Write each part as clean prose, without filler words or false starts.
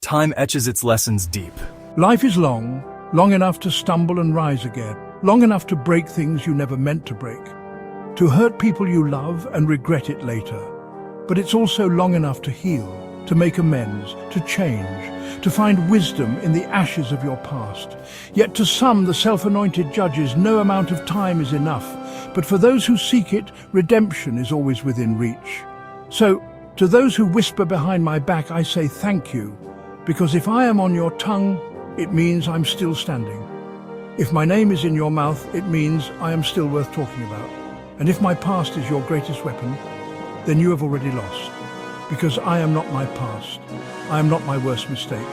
Time etches its lessons deep. Life is long, long enough to stumble and rise again, long enough to break things you never meant to break, to hurt people you love and regret it later. But it's also long enough to heal, to make amends, to change, to find wisdom in the ashes of your past. Yet to some, the self-anointed judges, no amount of time is enough. But for those who seek it, redemption is always within reach. So, to those who whisper behind my back, I say thank you, because if I am on your tongue, it means I'm still standing. If my name is in your mouth, it means I am still worth talking about. And if my past is your greatest weapon, then you have already lost. Because I am not my past. I am not my worst mistake.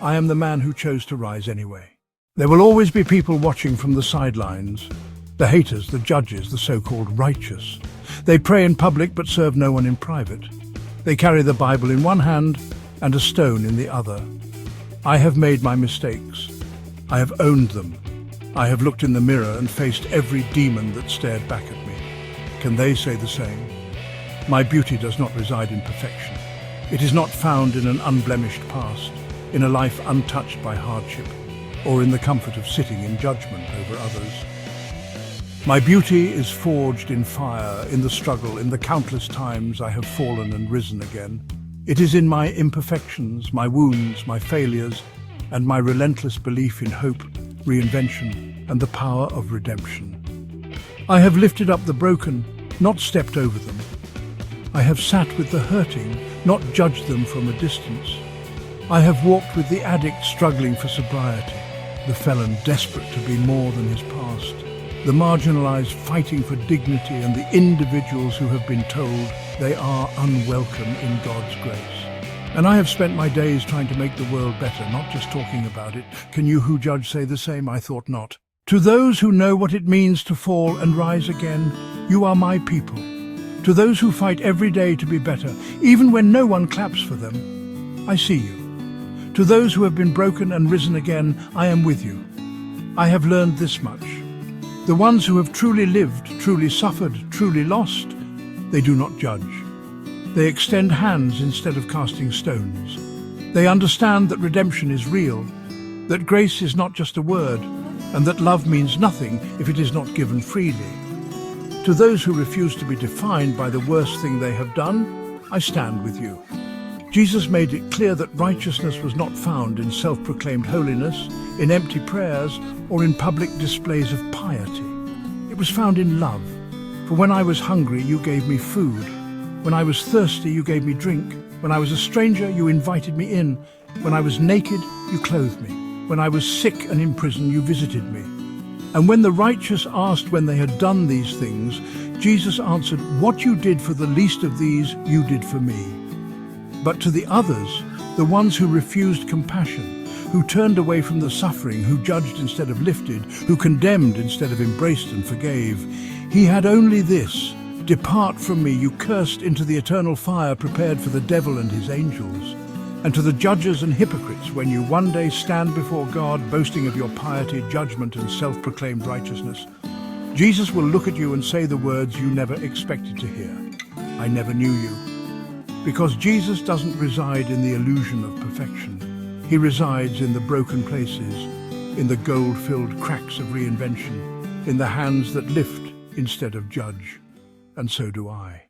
I am the man who chose to rise anyway. There will always be people watching from the sidelines. The haters, the judges, the so-called righteous. They pray in public but serve no one in private. They carry the Bible in one hand and a stone in the other. I have made my mistakes. I have owned them. I have looked in the mirror and faced every demon that stared back at me. Can they say the same? My beauty does not reside in perfection. It is not found in an unblemished past, in a life untouched by hardship, or in the comfort of sitting in judgment over others. My beauty is forged in fire, in the struggle, in the countless times I have fallen and risen again. It is in my imperfections, my wounds, my failures, and my relentless belief in hope, reinvention, and the power of redemption. I have lifted up the broken, not stepped over them. I have sat with the hurting, not judged them from a distance. I have walked with the addict struggling for sobriety, the felon desperate to be more than his past, the marginalized fighting for dignity, and the individuals who have been told they are unwelcome in God's grace. And I have spent my days trying to make the world better, not just talking about it. Can you who judge say the same? I thought not. To those who know what it means to fall and rise again, you are my people. To those who fight every day to be better, even when no one claps for them, I see you. To those who have been broken and risen again, I am with you. I have learned this much. The ones who have truly lived, truly suffered, truly lost, they do not judge. They extend hands instead of casting stones. They understand that redemption is real, that grace is not just a word, and that love means nothing if it is not given freely. To those who refuse to be defined by the worst thing they have done, I stand with you. Jesus made it clear that righteousness was not found in self-proclaimed holiness, in empty prayers, or in public displays of piety. It was found in love. For when I was hungry, you gave me food. When I was thirsty, you gave me drink. When I was a stranger, you invited me in. When I was naked, you clothed me. When I was sick and in prison, you visited me. And when the righteous asked when they had done these things, Jesus answered, "What you did for the least of these, you did for me." But to the others, the ones who refused compassion, who turned away from the suffering, who judged instead of lifted, who condemned instead of embraced and forgave, he had only this: "Depart from me, you cursed, into the eternal fire prepared for the devil and his angels." And to the judges and hypocrites, when you one day stand before God boasting of your piety, judgment, and self-proclaimed righteousness, Jesus will look at you and say the words you never expected to hear: "I never knew you." Because Jesus doesn't reside in the illusion of perfection. He resides in the broken places, in the gold-filled cracks of reinvention, in the hands that lift instead of judge. And so do I.